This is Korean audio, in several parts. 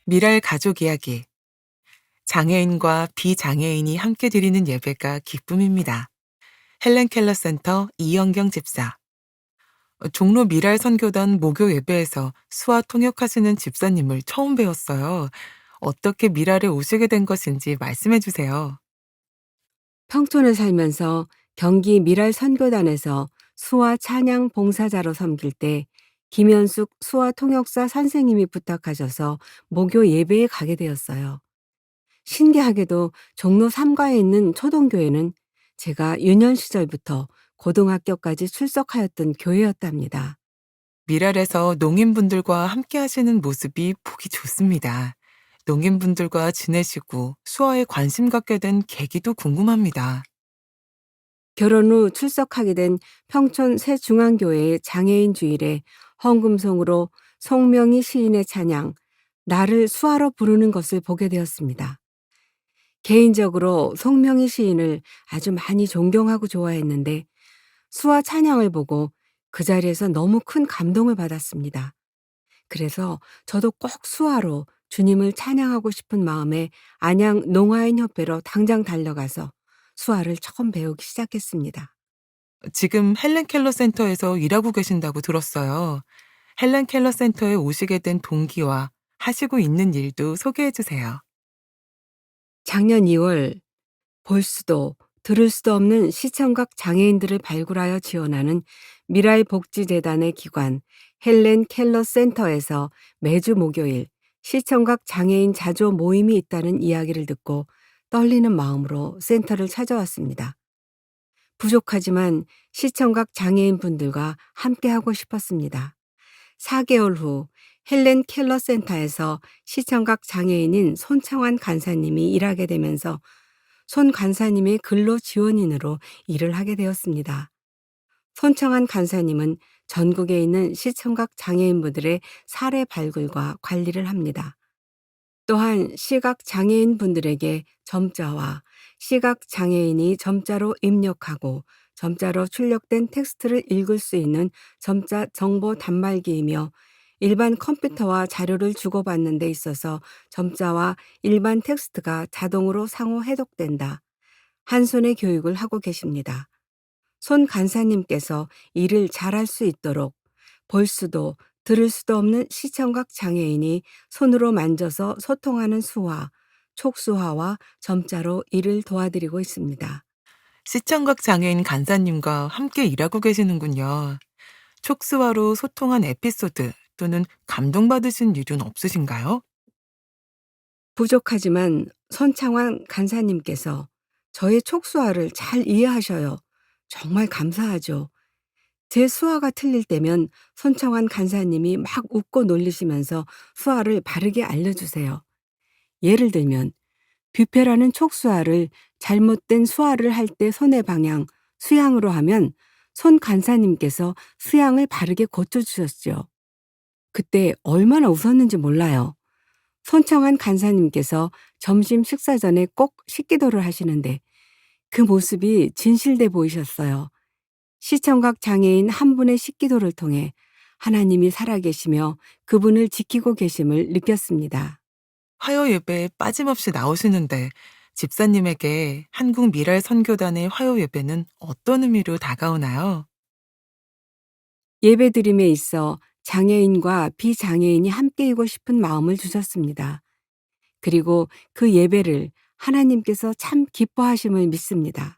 미랄 가족 이야기. 장애인과 비장애인이 함께 드리는 예배가 기쁨입니다. 헬렌 켈러 센터 이영경 집사. 종로 미랄 선교단 목요 예배에서 수화 통역하시는 집사님을 처음 배웠어요. 어떻게 미랄에 오시게 된 것인지 말씀해 주세요. 평촌에 살면서 경기 미랄 선교단에서 수화 찬양 봉사자로 섬길 때 김현숙 수화 통역사 선생님이 부탁하셔서 목요 예배에 가게 되었어요. 신기하게도 종로 3가에 있는 초동교회는 제가 유년 시절부터 고등학교까지 출석하였던 교회였답니다. 미랄에서 농인분들과 함께 하시는 모습이 보기 좋습니다. 농인분들과 지내시고 수화에 관심 갖게 된 계기도 궁금합니다. 결혼 후 출석하게 된 평촌 새중앙교회의 장애인 주일에 헌금송으로 송명희 시인의 찬양 나를 수하러 부르는 것을 보게 되었습니다. 개인적으로 송명희 시인을 아주 많이 존경하고 좋아했는데 수화 찬양을 보고 그 자리에서 너무 큰 감동을 받았습니다. 그래서 저도 꼭 수화로 주님을 찬양하고 싶은 마음에 안양 농아인협회로 당장 달려가서 수화를 처음 배우기 시작했습니다. 지금 헬렌 켈러 센터에서 일하고 계신다고 들었어요. 헬렌 켈러 센터에 오시게 된 동기와 하시고 있는 일도 소개해 주세요. 작년 2월 볼 수도 들을 수도 없는 시청각 장애인들을 발굴하여 지원하는 미랄복지재단의 기관 헬렌 켈러 센터에서 매주 목요일 시청각 장애인 자조 모임이 있다는 이야기를 듣고 떨리는 마음으로 센터를 찾아왔습니다. 부족하지만 시청각 장애인분들과 함께하고 싶었습니다. 4개월 후 헬렌 켈러 센터에서 시청각 장애인인 손창환 간사님이 일하게 되면서 손 간사님의 근로 지원인으로 일을 하게 되었습니다. 손창환 간사님은 전국에 있는 시청각 장애인분들의 사례 발굴과 관리를 합니다. 또한 시각 장애인분들에게 점자와 시각 장애인이 점자로 입력하고 점자로 출력된 텍스트를 읽을 수 있는 점자 정보 단말기이며 일반 컴퓨터와 자료를 주고받는 데 있어서 점자와 일반 텍스트가 자동으로 상호 해독된다. 한 손의 교육을 하고 계십니다. 손 간사님께서 일을 잘할 수 있도록 볼 수도 들을 수도 없는 시청각 장애인이 손으로 만져서 소통하는 수화, 촉수화와 점자로 일을 도와드리고 있습니다. 시청각 장애인 간사님과 함께 일하고 계시는군요. 촉수화로 소통한 에피소드 또는 감동받으신 일은 없으신가요? 부족하지만 손창환 간사님께서 저의 촉수화를 잘 이해하셔요. 정말 감사하죠. 제 수화가 틀릴 때면 손창환 간사님이 막 웃고 놀리시면서 수화를 바르게 알려주세요. 예를 들면 뷔페라는 촉수화를 잘못된 수화를 할 때 손의 방향, 수양으로 하면 손 간사님께서 수양을 바르게 고쳐주셨죠. 그때 얼마나 웃었는지 몰라요. 손창환 간사님께서 점심 식사 전에 꼭 식기도를 하시는데 그 모습이 진실돼 보이셨어요. 시청각 장애인 한 분의 식기도를 통해 하나님이 살아계시며 그분을 지키고 계심을 느꼈습니다. 화요 예배에 빠짐없이 나오시는데 집사님에게 한국 미랄 선교단의 화요 예배는 어떤 의미로 다가오나요? 예배드림에 있어 장애인과 비장애인이 함께이고 싶은 마음을 주셨습니다. 그리고 그 예배를 하나님께서 참 기뻐하심을 믿습니다.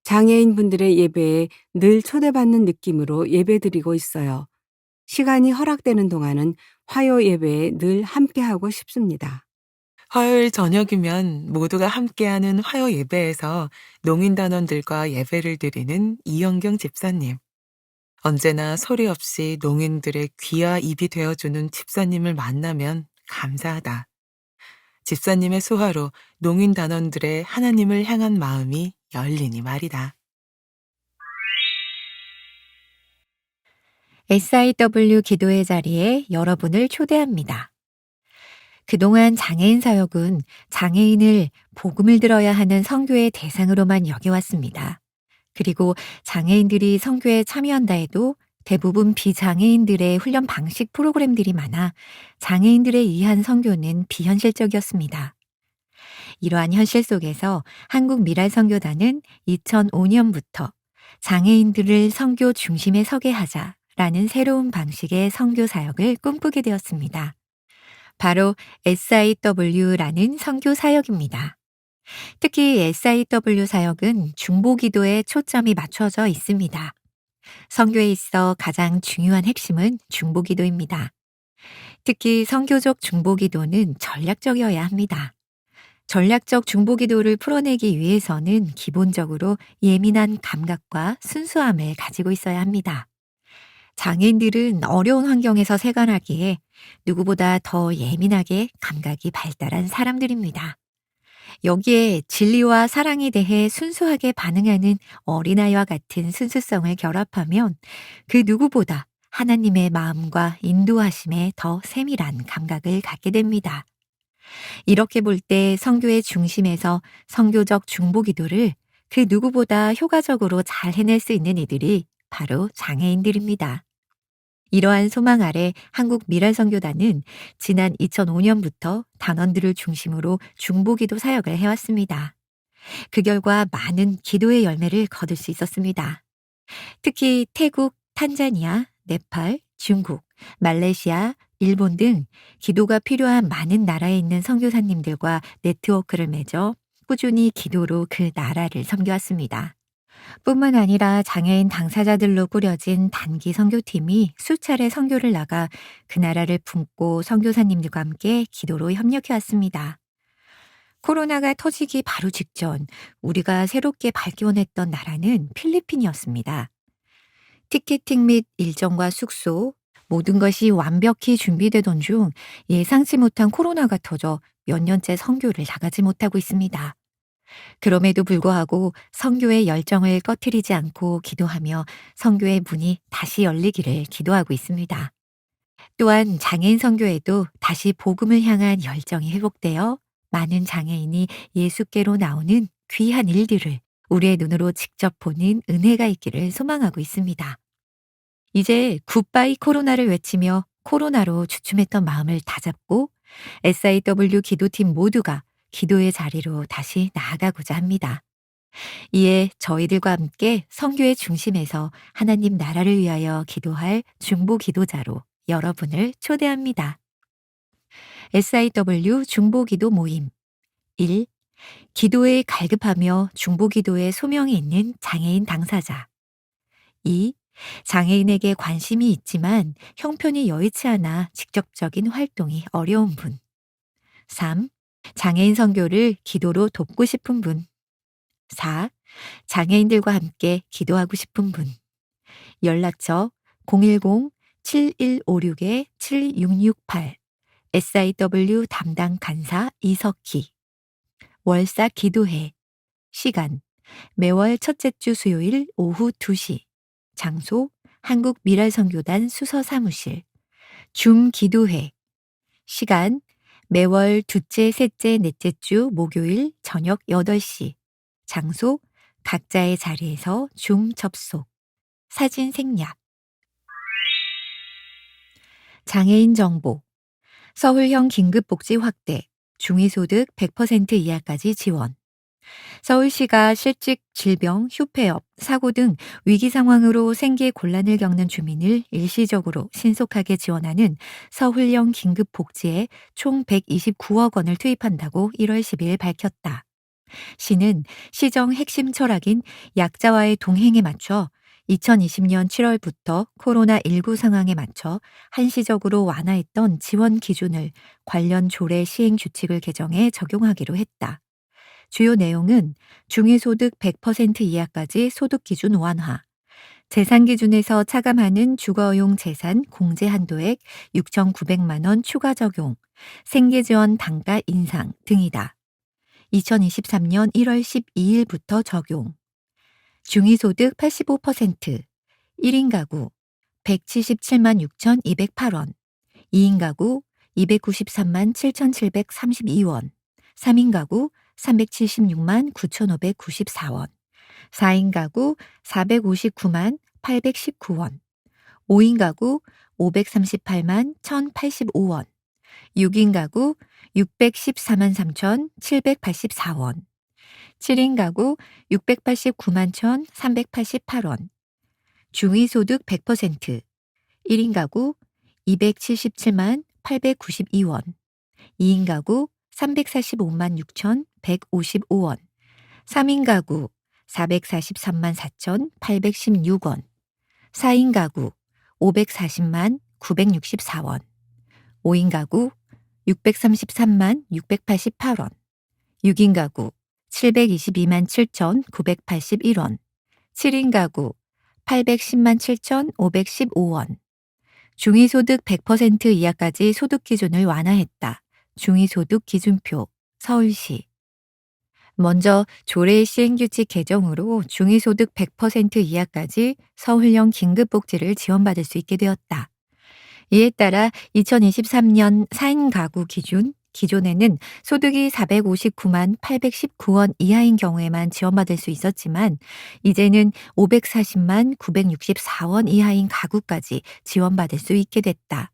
장애인분들의 예배에 늘 초대받는 느낌으로 예배드리고 있어요. 시간이 허락되는 동안은 화요 예배에 늘 함께하고 싶습니다. 화요일 저녁이면 모두가 함께하는 화요 예배에서 농인단원들과 예배를 드리는 이영경 집사님. 언제나 소리 없이 농인들의 귀와 입이 되어주는 집사님을 만나면 감사하다. 집사님의 수화로 농인단원들의 하나님을 향한 마음이 열리니 말이다. SIW 기도의 자리에 여러분을 초대합니다. 그동안 장애인 사역은 장애인을 복음을 들어야 하는 선교의 대상으로만 여겨왔습니다. 그리고 장애인들이 선교에 참여한다 해도 대부분 비장애인들의 훈련 방식 프로그램들이 많아 장애인들에 의한 선교는 비현실적이었습니다. 이러한 현실 속에서 한국 미랄 선교단은 2005년부터 장애인들을 선교 중심에 서게 하자라는 새로운 방식의 선교 사역을 꿈꾸게 되었습니다. 바로 SIW라는 선교 사역입니다. 특히 SIW 사역은 중보기도에 초점이 맞춰져 있습니다. 선교에 있어 가장 중요한 핵심은 중보기도입니다. 특히 선교적 중보기도는 전략적이어야 합니다. 전략적 중보기도를 풀어내기 위해서는 기본적으로 예민한 감각과 순수함을 가지고 있어야 합니다. 장애인들은 어려운 환경에서 생활하기에 누구보다 더 예민하게 감각이 발달한 사람들입니다. 여기에 진리와 사랑에 대해 순수하게 반응하는 어린아이와 같은 순수성을 결합하면 그 누구보다 하나님의 마음과 인도하심에 더 세밀한 감각을 갖게 됩니다. 이렇게 볼 때 선교의 중심에서 선교적 중보기도를 그 누구보다 효과적으로 잘 해낼 수 있는 이들이 바로 장애인들입니다. 이러한 소망 아래 한국 미랄선교단은 지난 2005년부터 단원들을 중심으로 중보기도 사역을 해왔습니다. 그 결과 많은 기도의 열매를 거둘 수 있었습니다. 특히 태국, 탄자니아, 네팔, 중국, 말레이시아, 일본 등 기도가 필요한 많은 나라에 있는 선교사님들과 네트워크를 맺어 꾸준히 기도로 그 나라를 섬겨왔습니다. 뿐만 아니라 장애인 당사자들로 꾸려진 단기 선교팀이 수차례 선교를 나가 그 나라를 품고 선교사님들과 함께 기도로 협력해왔습니다. 코로나가 터지기 바로 직전 우리가 새롭게 발견했던 나라는 필리핀이었습니다. 티켓팅 및 일정과 숙소, 모든 것이 완벽히 준비되던 중 예상치 못한 코로나가 터져 몇 년째 선교를 나가지 못하고 있습니다. 그럼에도 불구하고 선교의 열정을 꺼트리지 않고 기도하며 선교의 문이 다시 열리기를 기도하고 있습니다. 또한 장애인 선교에도 다시 복음을 향한 열정이 회복되어 많은 장애인이 예수께로 나오는 귀한 일들을 우리의 눈으로 직접 보는 은혜가 있기를 소망하고 있습니다. 이제 굿바이 코로나를 외치며 코로나로 주춤했던 마음을 다잡고 SIW 기도팀 모두가 기도의 자리로 다시 나아가고자 합니다. 이에 저희들과 함께 선교의 중심에서 하나님 나라를 위하여 기도할 중보 기도자로 여러분을 초대합니다. SIW 중보 기도 모임 1. 기도에 갈급하며 중보 기도에 소명이 있는 장애인 당사자 2. 장애인에게 관심이 있지만 형편이 여의치 않아 직접적인 활동이 어려운 분 3. 장애인 선교를 기도로 돕고 싶은 분 4. 장애인들과 함께 기도하고 싶은 분 연락처 010-7156-7668 SIW 담당 간사 이석희 월사 기도회 시간 매월 첫째 주 수요일 오후 2시 장소 한국 미랄선교단 수서사무실 줌 기도회 시간 매월 둘째, 셋째, 넷째 주 목요일 저녁 8시 장소 각자의 자리에서 줌 접속 사진 생략 장애인 정보 서울형 긴급복지 확대 중위소득 100% 이하까지 지원 서울시가 실직, 질병, 휴폐업, 사고 등 위기 상황으로 생계 곤란을 겪는 주민을 일시적으로 신속하게 지원하는 서울형 긴급복지에 총 129억 원을 투입한다고 1월 10일 밝혔다. 시는 시정 핵심 철학인 약자와의 동행에 맞춰 2020년 7월부터 코로나19 상황에 맞춰 한시적으로 완화했던 지원 기준을 관련 조례 시행 규칙을 개정해 적용하기로 했다. 주요 내용은 중위소득 100% 이하까지 소득기준 완화, 재산기준에서 차감하는 주거용 재산 공제 한도액 6,900만 원 추가 적용, 생계지원 단가 인상 등이다. 2023년 1월 12일부터 적용. 중위소득 85%, 1인 가구 177만 6,208원, 2인 가구 293만 7,732원, 3인 가구 376만 9,594원, 4인 가구 459만 819원, 5인 가구 538만 1,085원, 6인 가구 614만 3,784원, 7인 가구 689만 1,388원, 중위소득 100%, 1인 가구 277만 892원, 2인 가구 345만 6,155원, 3인 가구 443만 4,816원, 4인 가구 540만 964원, 5인 가구 633만 688원, 6인 가구 722만 7,981원, 7인 가구 810만 7,515원. 중위소득 100% 이하까지 소득 기준을 완화했다. 중위소득 기준표 서울시. 먼저 조례 시행규칙 개정으로 중위소득 100% 이하까지 서울형 긴급복지를 지원받을 수 있게 되었다. 이에 따라 2023년 4인 가구 기준, 기존에는 소득이 459만 819원 이하인 경우에만 지원받을 수 있었지만 이제는 540만 964원 이하인 가구까지 지원받을 수 있게 됐다.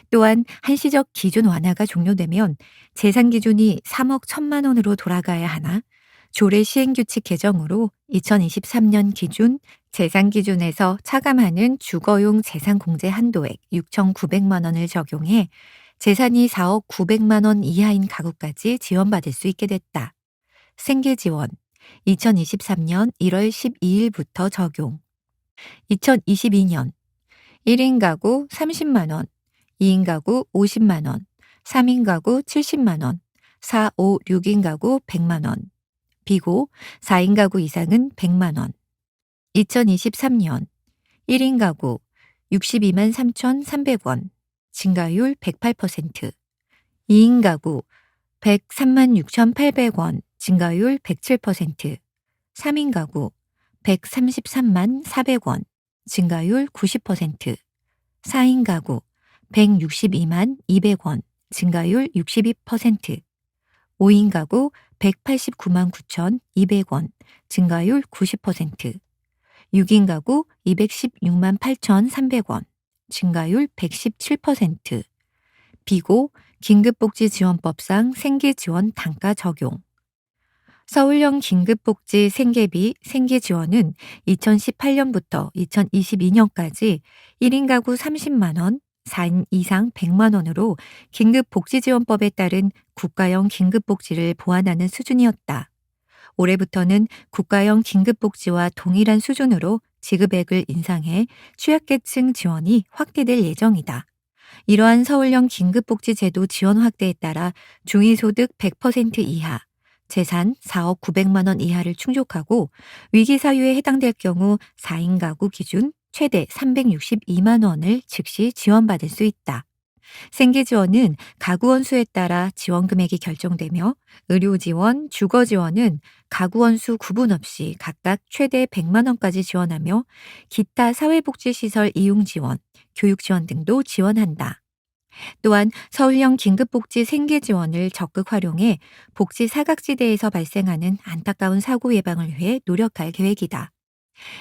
또한 한시적 기준 완화가 종료되면 재산 기준이 3억 1천만 원으로 돌아가야 하나 조례 시행규칙 개정으로 2023년 기준 재산 기준에서 차감하는 주거용 재산 공제 한도액 6,900만 원을 적용해 재산이 4억 900만 원 이하인 가구까지 지원받을 수 있게 됐다. 생계지원 2023년 1월 12일부터 적용. 2022년 1인 가구 30만 원, 2인 가구 50만 원, 3인 가구 70만 원, 4, 5, 6인 가구 100만 원, 비고 4인 가구 이상은 100만 원. 2023년 1인 가구 62만 3,300원, 증가율 108%, 2인 가구 103만 6,800원, 증가율 107%, 3인 가구 133만 400원, 증가율 90%, 4인 가구 162만 200원, 증가율 62%, 5인 가구 189만 9,200원, 증가율 90%, 6인 가구 216만 8,300원, 증가율 117%, 비고 긴급복지지원법상 생계지원 단가 적용. 서울형 긴급복지 생계비 생계지원은 2018년부터 2022년까지 1인 가구 30만 원, 4인 이상 100만 원으로 긴급복지지원법에 따른 국가형 긴급복지를 보완하는 수준이었다. 올해부터는 국가형 긴급복지와 동일한 수준으로 지급액을 인상해 취약계층 지원이 확대될 예정이다. 이러한 서울형 긴급복지제도 지원 확대에 따라 중위소득 100% 이하, 재산 4억 900만 원 이하를 충족하고 위기사유에 해당될 경우 4인 가구 기준 최대 362만 원을 즉시 지원받을 수 있다. 생계지원은 가구원 수에 따라 지원 금액이 결정되며 의료지원, 주거지원은 가구원 수 구분 없이 각각 최대 100만 원까지 지원하며 기타 사회복지시설 이용지원, 교육지원 등도 지원한다. 또한 서울형 긴급복지 생계지원을 적극 활용해 복지 사각지대에서 발생하는 안타까운 사고 예방을 위해 노력할 계획이다.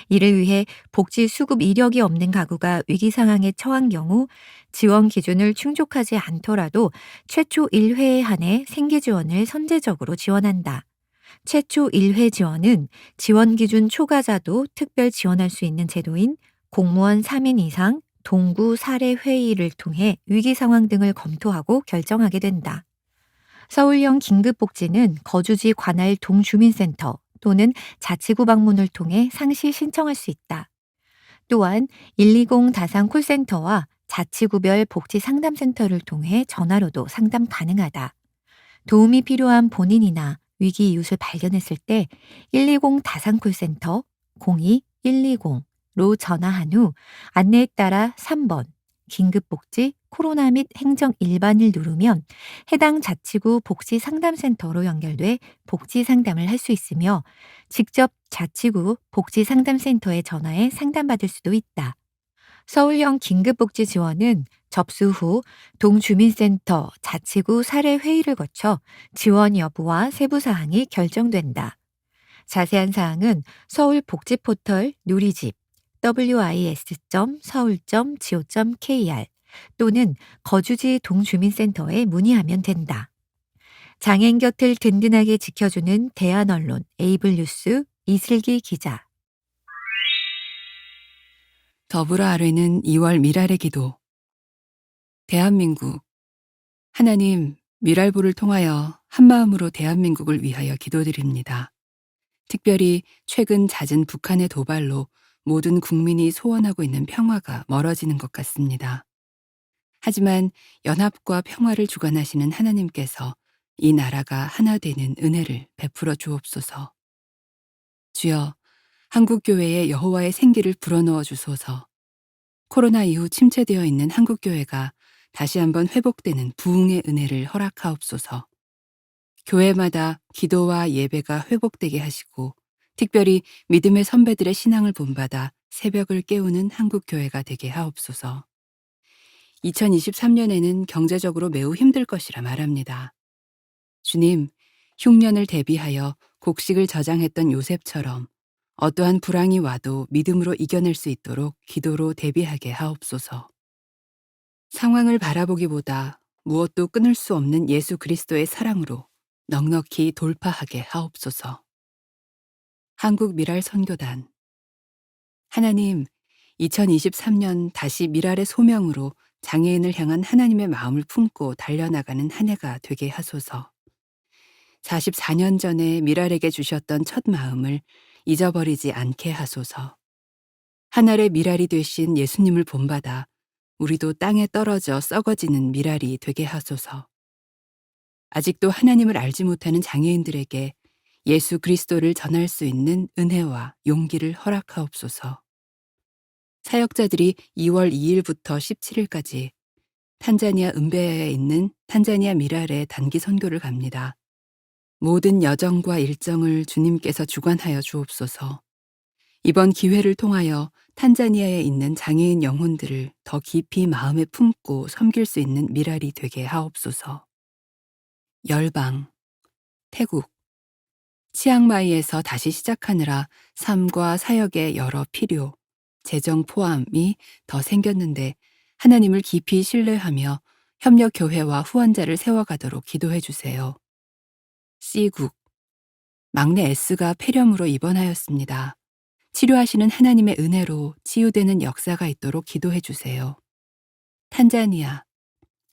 이를 위해 복지 수급 이력이 없는 가구가 위기 상황에 처한 경우 지원 기준을 충족하지 않더라도 최초 1회에 한해 생계지원을 선제적으로 지원한다. 최초 1회 지원은 지원 기준 초과자도 특별 지원할 수 있는 제도인 공무원 3인 이상 동구 사례 회의를 통해 위기 상황 등을 검토하고 결정하게 된다. 서울형 긴급복지는 거주지 관할 동주민센터 또는 자치구 방문을 통해 상시 신청할 수 있다. 또한 120 다산 콜센터와 자치구별 복지상담센터를 통해 전화로도 상담 가능하다. 도움이 필요한 본인이나 위기 이웃을 발견했을 때 120 다산 콜센터 02-120로 전화한 후 안내에 따라 3번 긴급복지 코로나 및 행정 일반을 누르면 해당 자치구 복지상담센터로 연결돼 복지상담을 할 수 있으며 직접 자치구 복지상담센터에 전화해 상담받을 수도 있다. 서울형 긴급복지 지원은 접수 후 동주민센터 자치구 사례회의를 거쳐 지원 여부와 세부사항이 결정된다. 자세한 사항은 서울복지포털 누리집 wis.seoul.go.kr 또는 거주지 동주민센터에 문의하면 된다. 장애인 곁을 든든하게 지켜주는 대한언론 에이블뉴스 이슬기 기자. 더불어 아뢰는 2월 미랄의 기도. 대한민국. 하나님, 미랄부를 통하여 한마음으로 대한민국을 위하여 기도드립니다. 특별히 최근 잦은 북한의 도발로 모든 국민이 소원하고 있는 평화가 멀어지는 것 같습니다. 하지만 연합과 평화를 주관하시는 하나님께서 이 나라가 하나 되는 은혜를 베풀어 주옵소서. 주여, 한국교회에 여호와의 생기를 불어넣어 주소서. 코로나 이후 침체되어 있는 한국교회가 다시 한번 회복되는 부흥의 은혜를 허락하옵소서. 교회마다 기도와 예배가 회복되게 하시고 특별히 믿음의 선배들의 신앙을 본받아 새벽을 깨우는 한국교회가 되게 하옵소서. 2023년에는 경제적으로 매우 힘들 것이라 말합니다. 주님, 흉년을 대비하여 곡식을 저장했던 요셉처럼 어떠한 불황이 와도 믿음으로 이겨낼 수 있도록 기도로 대비하게 하옵소서. 상황을 바라보기보다 무엇도 끊을 수 없는 예수 그리스도의 사랑으로 넉넉히 돌파하게 하옵소서. 한국 미랄 선교단. 하나님, 2023년 다시 미랄의 소명으로 장애인을 향한 하나님의 마음을 품고 달려나가는 한 해가 되게 하소서. 44년 전에 미랄에게 주셨던 첫 마음을 잊어버리지 않게 하소서. 하늘의 미랄이 되신 예수님을 본받아 우리도 땅에 떨어져 썩어지는 미랄이 되게 하소서. 아직도 하나님을 알지 못하는 장애인들에게 예수 그리스도를 전할 수 있는 은혜와 용기를 허락하옵소서. 사역자들이 2월 2일부터 17일까지 탄자니아 은베야에 있는 탄자니아 미랄에 단기 선교를 갑니다. 모든 여정과 일정을 주님께서 주관하여 주옵소서. 이번 기회를 통하여 탄자니아에 있는 장애인 영혼들을 더 깊이 마음에 품고 섬길 수 있는 미랄이 되게 하옵소서. 열방, 태국, 치앙마이에서 다시 시작하느라 삶과 사역의 여러 필요, 재정 포함이 더 생겼는데 하나님을 깊이 신뢰하며 협력교회와 후원자를 세워가도록 기도해 주세요. C국, 막내 S가 폐렴으로 입원하였습니다. 치료하시는 하나님의 은혜로 치유되는 역사가 있도록 기도해 주세요. 탄자니아,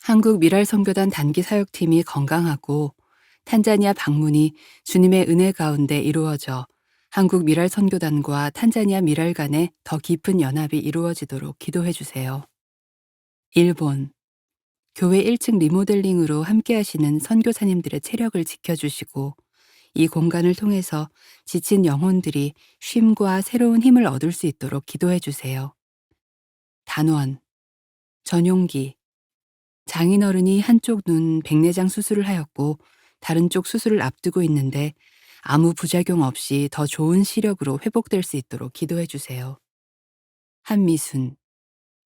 한국 미랄 선교단 단기 사역팀이 건강하고 탄자니아 방문이 주님의 은혜 가운데 이루어져 한국 미랄 선교단과 탄자니아 미랄 간의 더 깊은 연합이 이루어지도록 기도해 주세요. 일본, 교회 1층 리모델링으로 함께 하시는 선교사님들의 체력을 지켜주시고 이 공간을 통해서 지친 영혼들이 쉼과 새로운 힘을 얻을 수 있도록 기도해 주세요. 단원, 전용기, 장인어른이 한쪽 눈 백내장 수술을 하였고 다른 쪽 수술을 앞두고 있는데 아무 부작용 없이 더 좋은 시력으로 회복될 수 있도록 기도해 주세요. 한미순,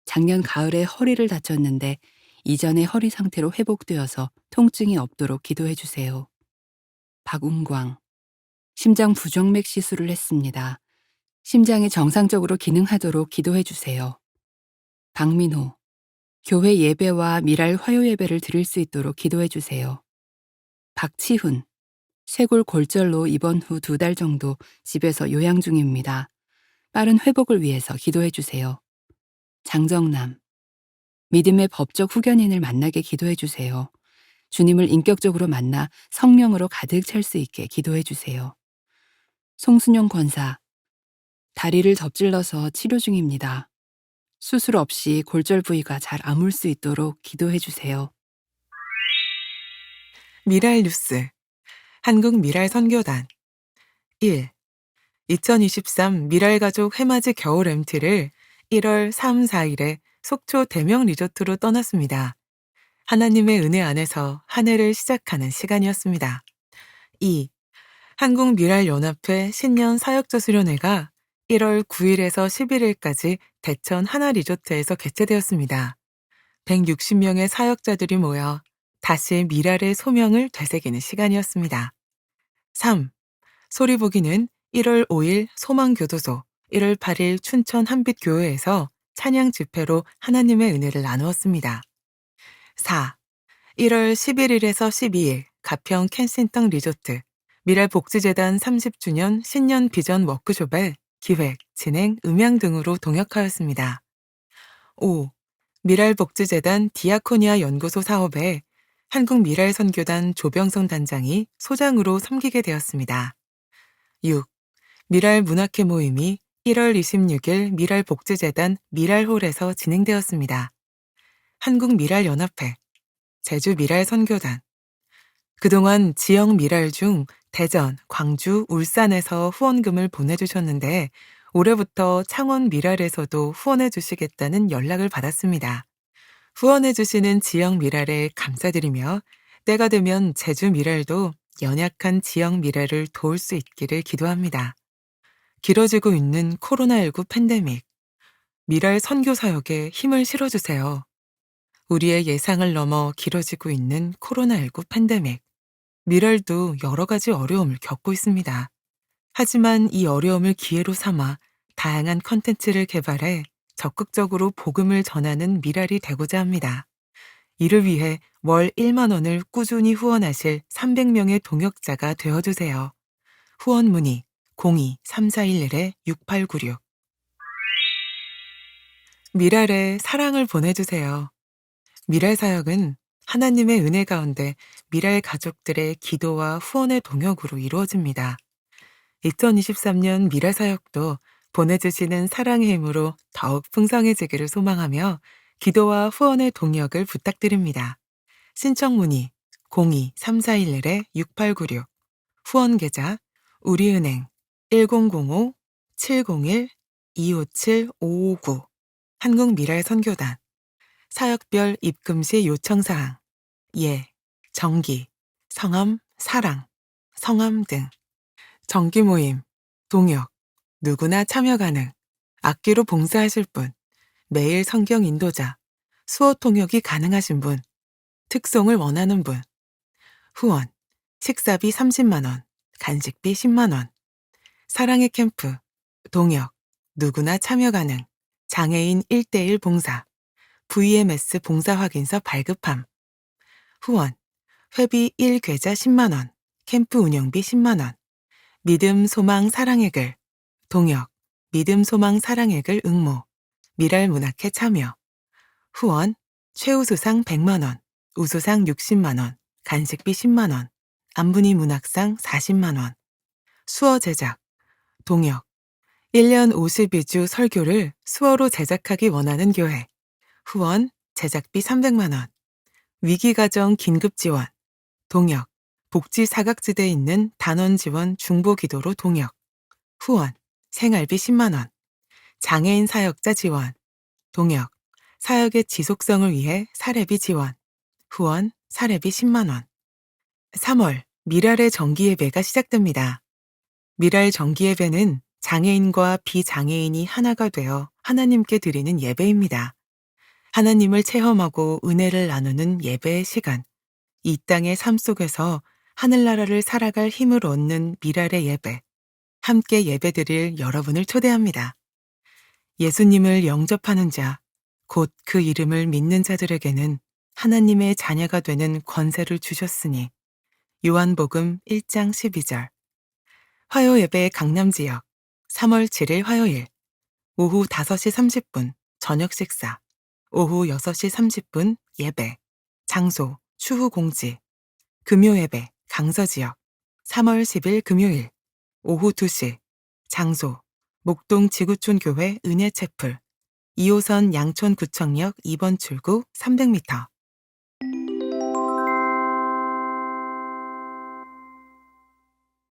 작년 가을에 허리를 다쳤는데 이전의 허리 상태로 회복되어서 통증이 없도록 기도해 주세요. 박운광, 심장 부정맥 시술을 했습니다. 심장이 정상적으로 기능하도록 기도해 주세요. 박민호, 교회 예배와 미랄 화요 예배를 드릴 수 있도록 기도해 주세요. 박치훈, 쇄골 골절로 입원 후 2달 정도 집에서 요양 중입니다. 빠른 회복을 위해서 기도해 주세요. 장정남, 믿음의 법적 후견인을 만나게 기도해 주세요. 주님을 인격적으로 만나 성령으로 가득 찰 수 있게 기도해 주세요. 송순영 권사, 다리를 접질러서 치료 중입니다. 수술 없이 골절 부위가 잘 아물 수 있도록 기도해 주세요. 미랄 뉴스. 한국 미랄 선교단. 1. 2023 미랄 가족 해맞이 겨울 MT를 1월 3, 4일에 속초 대명 리조트로 떠났습니다. 하나님의 은혜 안에서 한 해를 시작하는 시간이었습니다. 2. 한국 미랄 연합회 신년 사역자 수련회가 1월 9일에서 11일까지 대천 하나 리조트에서 개최되었습니다. 160명의 사역자들이 모여 다시 미랄의 소명을 되새기는 시간이었습니다. 3. 소리보기는 1월 5일 소망교도소 1월 8일 춘천 한빛교회에서 찬양 집회로 하나님의 은혜를 나누었습니다. 4. 1월 11일에서 12일 가평 켄싱턴 리조트 미랄복지재단 30주년 신년 비전 워크숍에 기획, 진행, 음향 등으로 동역하였습니다. 5. 미랄복지재단 디아코니아 연구소 사업에 한국미랄선교단 조병성 단장이 소장으로 섬기게 되었습니다. 6. 미랄문학회 모임이 1월 26일 미랄복지재단 미랄홀에서 진행되었습니다. 한국미랄연합회, 제주미랄선교단, 그동안 지역 미랄 중 대전, 광주, 울산에서 후원금을 보내주셨는데 올해부터 창원 미랄에서도 후원해 주시겠다는 연락을 받았습니다. 후원해 주시는 지역 미랄에 감사드리며 때가 되면 제주 미랄도 연약한 지역 미랄을 도울 수 있기를 기도합니다. 길어지고 있는 코로나19 팬데믹, 미랄 선교 사역에 힘을 실어주세요. 우리의 예상을 넘어 길어지고 있는 코로나19 팬데믹, 미랄도 여러 가지 어려움을 겪고 있습니다. 하지만 이 어려움을 기회로 삼아 다양한 컨텐츠를 개발해 적극적으로 복음을 전하는 미랄이 되고자 합니다. 이를 위해 월 1만 원을 꾸준히 후원하실 300명의 동역자가 되어주세요. 후원 문의 02-3411-6896 미랄에 사랑을 보내주세요. 미랄 사역은 하나님의 은혜 가운데 미랄 가족들의 기도와 후원의 동역으로 이루어집니다. 2023년 미랄 사역도 보내주시는 사랑의 힘으로 더욱 풍성해지기를 소망하며 기도와 후원의 동역을 부탁드립니다. 신청 문의 02-3411-6896 후원 계좌 우리은행 1005-701-257-559 한국미랄선교단 사역별 입금시 요청사항 예, 정기, 성함, 사랑, 성함 등 정기 모임, 동역, 누구나 참여 가능, 악기로 봉사하실 분, 매일 성경 인도자, 수어 통역이 가능하신 분, 특송을 원하는 분, 후원, 식사비 30만원, 간식비 10만원, 사랑의 캠프, 동역, 누구나 참여 가능, 장애인 1:1 봉사, VMS 봉사 확인서 발급함, 후원, 회비 1계좌 10만원, 캠프 운영비 10만원, 믿음, 소망, 사랑의 글, 동역, 믿음, 소망, 사랑의 글 응모, 미랄문학회 참여, 후원, 최우수상 100만원, 우수상 60만원, 간식비 10만원, 안분이 문학상 40만원, 수어 제작, 동역, 1년 52주 설교를 수어로 제작하기 원하는 교회, 후원, 제작비 300만원, 위기가정 긴급지원, 동역, 복지 사각지대에 있는 단원지원 중보기도로 동역, 후원, 생활비 10만원, 장애인 사역자 지원, 동역, 사역의 지속성을 위해 사례비 지원, 후원, 사례비 10만원. 3월 미랄의 정기예배가 시작됩니다. 미랄 정기예배는 장애인과 비장애인이 하나가 되어 하나님께 드리는 예배입니다. 하나님을 체험하고 은혜를 나누는 예배의 시간, 이 땅의 삶 속에서 하늘나라를 살아갈 힘을 얻는 미랄의 예배, 함께 예배드릴 여러분을 초대합니다. 예수님을 영접하는 자, 곧 그 이름을 믿는 자들에게는 하나님의 자녀가 되는 권세를 주셨으니 요한복음 1장 12절. 화요 예배 강남지역 3월 7일 화요일 오후 5시 30분 저녁 식사, 오후 6시 30분 예배, 장소 추후 공지, 금요 예배 강서지역 3월 10일 금요일 오후 2시, 장소 목동 지구촌교회 은혜채플 2호선 양천구청역 2번 출구 300m